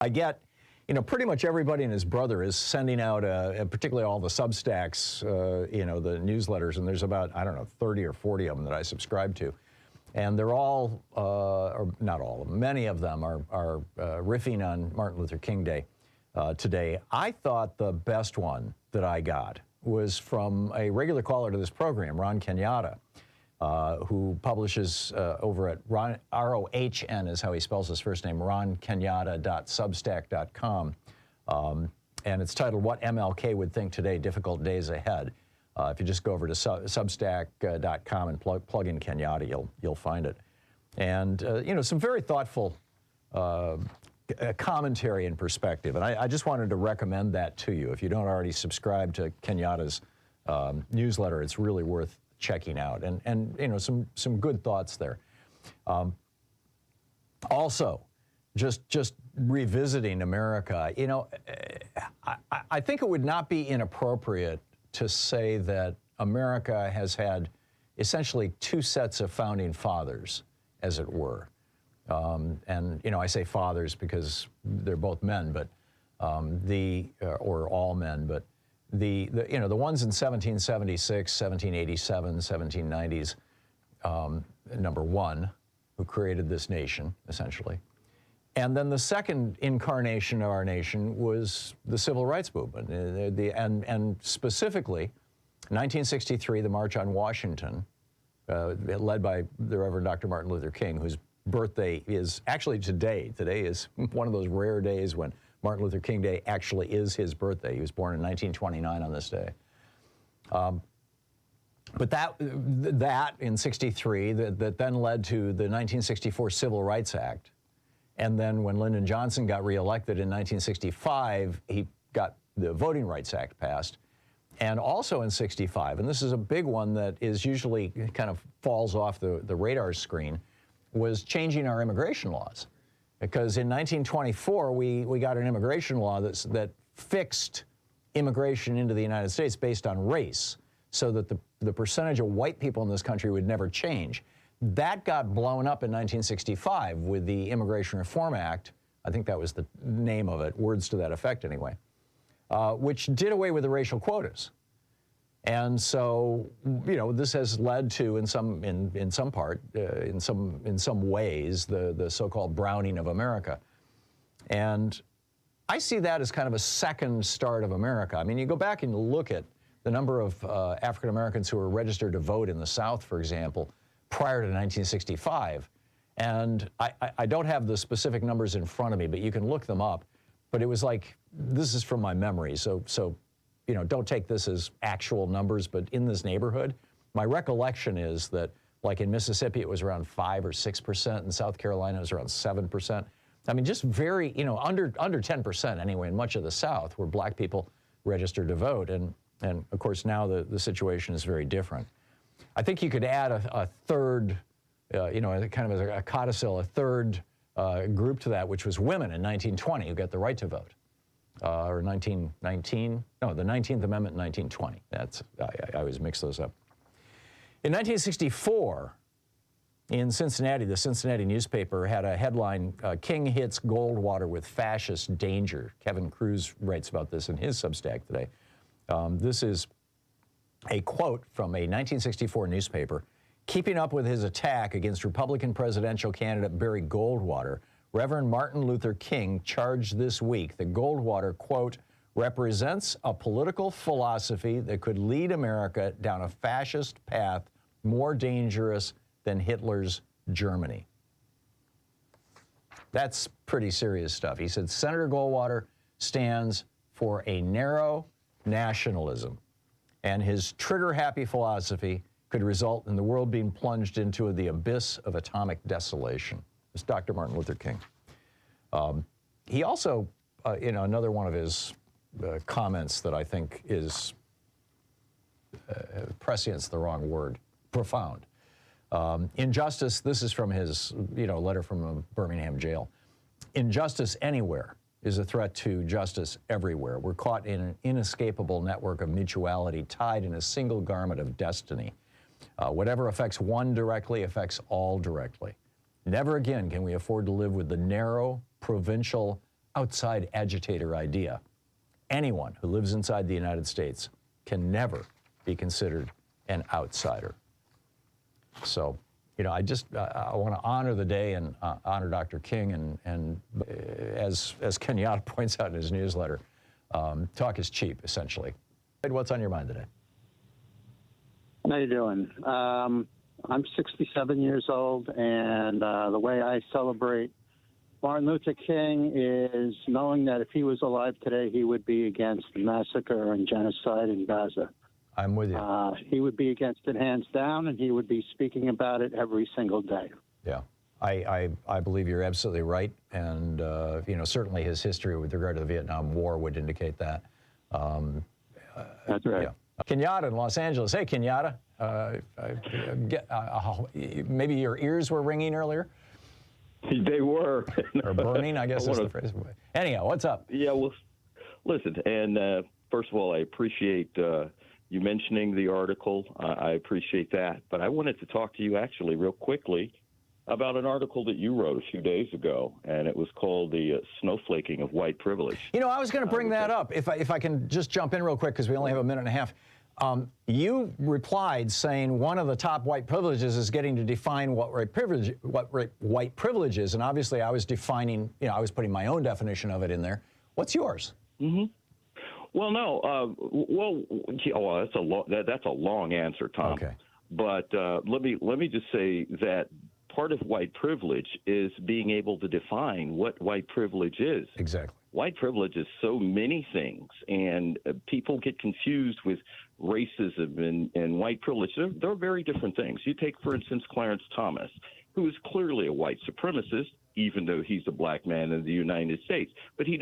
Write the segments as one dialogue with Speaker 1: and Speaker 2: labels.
Speaker 1: I get, pretty much everybody and his brother is sending out, particularly all the Substacks, the newsletters, and there's about, 30 or 40 of them that I subscribe to. And they're all, or not all of them, many of them are riffing on Martin Luther King Day today. I thought the best one that I got was from a regular caller to this program, Ron Kenyatta, who publishes over at ROHN is how he spells his first name, ronkenyatta.substack.com. And it's titled, What MLK Would Think Today, Difficult Days Ahead. If you just go over to substack.com and plug in Kenyatta, you'll find it. And, some very thoughtful commentary and perspective. And I just wanted to recommend that to you. If you don't already subscribe to Kenyatta's newsletter, it's really worth checking out. And some good thoughts there. Also, just revisiting America, I think it would not be inappropriate to say that America has had essentially two sets of founding fathers, as it were. And I say fathers because they're both men, but or all men, but the ones in 1776, 1787, 1790s, number one, who created this nation, essentially. And then the second incarnation of our nation was the Civil Rights Movement, and specifically, 1963, the March on Washington, led by the Reverend Dr. Martin Luther King, whose birthday is actually today. Today is one of those rare days when Martin Luther King Day actually is his birthday. He was born in 1929 on this day. But that in 63, that then led to the 1964 Civil Rights Act. And then when Lyndon Johnson got reelected in 1965, he got the Voting Rights Act passed. And also in 65, and this is a big one that is usually kind of falls off the radar screen, was changing our immigration laws. Because in 1924, we got an immigration law that fixed immigration into the United States based on race, so that the percentage of white people in this country would never change. That got blown up in 1965 with the Immigration Reform Act. I think that was the name of it, words to that effect anyway, which did away with the racial quotas. And so, this has led to, in some ways, the so-called browning of America. And I see that as kind of a second start of America. I mean, you go back and look at the number of African Americans who were registered to vote in the South, for example, prior to 1965. And I don't have the specific numbers in front of me, but you can look them up. But it was like, this is from my memory, so don't take this as actual numbers, but in this neighborhood, my recollection is that, like in Mississippi, it was around 5 or 6%. In South Carolina, it was around 7%. I mean, just very, under 10% anyway, in much of the South, where black people registered to vote. And of course, now the situation is very different. I think you could add a third, kind of as a codicil, a third group to that, which was women in 1920 who got the right to vote. Or 1919, no, the 19th Amendment in 1920. I always mix those up. In 1964, in Cincinnati, the Cincinnati newspaper had a headline, King hits Goldwater with fascist danger. Kevin Cruz writes about this in his Substack today. This is a quote from a 1964 newspaper. Keeping up with his attack against Republican presidential candidate Barry Goldwater, Reverend Martin Luther King charged this week that Goldwater, quote, represents a political philosophy that could lead America down a fascist path more dangerous than Hitler's Germany. That's pretty serious stuff. He said Senator Goldwater stands for a narrow nationalism, and his trigger-happy philosophy could result in the world being plunged into the abyss of atomic desolation. It's Dr. Martin Luther King. He also, another one of his comments that I think is, prescient's the wrong word, profound. Injustice, this is from his, letter from a Birmingham jail. Injustice anywhere is a threat to justice everywhere. We're caught in an inescapable network of mutuality tied in a single garment of destiny. Whatever affects one directly affects all directly. Never again can we afford to live with the narrow, provincial, outside agitator idea. Anyone who lives inside the United States can never be considered an outsider. So, you know, I want to honor the day and honor Dr. King, and as Kenyatta points out in his newsletter, talk is cheap, essentially. What's on your mind today?
Speaker 2: How you doing? I'm 67 years old, and the way I celebrate Martin Luther King is knowing that if he was alive today, he would be against the massacre and genocide in Gaza.
Speaker 1: I'm with you.
Speaker 2: He would be against it hands down, and he would be speaking about it every single day.
Speaker 1: Yeah, I believe you're absolutely right, and you know, certainly his history with regard to the Vietnam War would indicate that.
Speaker 2: That's right.
Speaker 1: Yeah. Kenyatta in Los Angeles. Hey, Kenyatta. Maybe your ears were ringing earlier?
Speaker 3: They were.
Speaker 1: Or burning, I guess is the phrase. Anyhow, what's up?
Speaker 3: Yeah, well, listen, and first of all, I appreciate you mentioning the article. I appreciate that. But I wanted to talk to you actually real quickly about an article that you wrote a few days ago, and it was called The Snowflaking of White Privilege. You
Speaker 1: know, I was going to bring that up, if I can just jump in real quick, because we only have a minute and a half. You replied saying one of the top white privileges is getting to define what white privilege is, and obviously I was defining, you know, I was putting my own definition of it in there. What's yours?
Speaker 3: Mm-hmm. Well, no, that's a long answer, Tom.
Speaker 1: Okay.
Speaker 3: But let me just say that part of white privilege is being able to define what white privilege is.
Speaker 1: Exactly.
Speaker 3: White privilege is so many things, and people get confused with racism and white privilege. They're very different things. You take, for instance, Clarence Thomas, who is clearly a white supremacist, even though he's a black man in the United States. But he's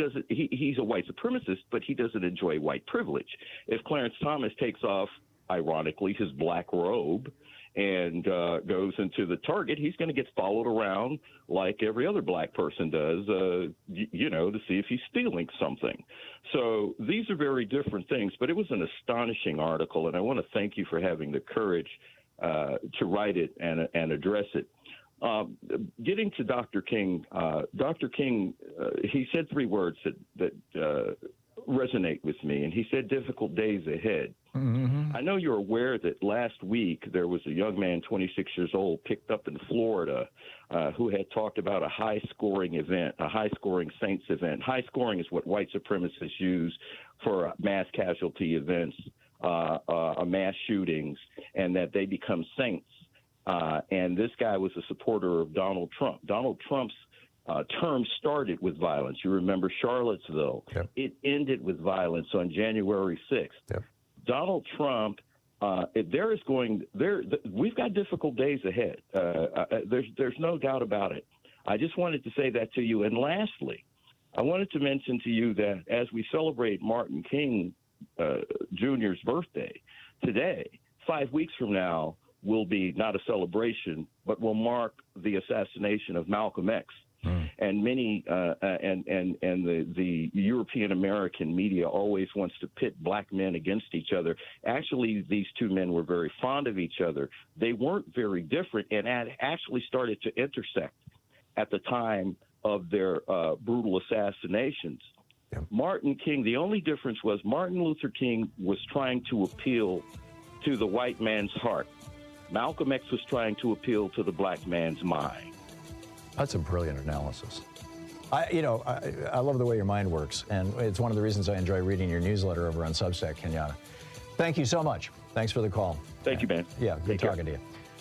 Speaker 3: a white supremacist, but he doesn't enjoy white privilege. If Clarence Thomas takes off, ironically, his black robe and goes into the Target, he's going to get followed around like every other black person does, you know, to see if he's stealing something. So these are very different things, but it was an astonishing article, and I want to thank you for having the courage to write it and address it. Getting to Dr. King, he said three words that resonate with me, and he said difficult days ahead. Mm-hmm. I know you're aware that last week there was a young man, 26 years old, picked up in Florida, who had talked about a high-scoring event, a high-scoring Saints event. High-scoring is what white supremacists use for mass casualty events, mass shootings, and that they become saints. And this guy was a supporter of Donald Trump. Donald Trump's term started with violence. You remember Charlottesville. Yep. It ended with violence on January 6th. Yep. Donald Trump, we've got difficult days ahead. There's no doubt about it. I just wanted to say that to you. And lastly, I wanted to mention to you that as we celebrate Martin King Jr.'s birthday today, 5 weeks from now will be not a celebration, but will mark the assassination of Malcolm X. And many the European American media always wants to pit black men against each other. Actually, these two men were very fond of each other. They weren't very different, and had actually started to intersect at the time of their brutal assassinations. Yeah. Martin King, the only difference was Martin Luther King was trying to appeal to the white man's heart. Malcolm X was trying to appeal to the black man's mind.
Speaker 1: That's a brilliant analysis. I love the way your mind works, and it's one of the reasons I enjoy reading your newsletter over on Substack, Kenyatta. Thank you so much. Thanks for the call.
Speaker 3: Thank you, man.
Speaker 1: Yeah, good talking to you.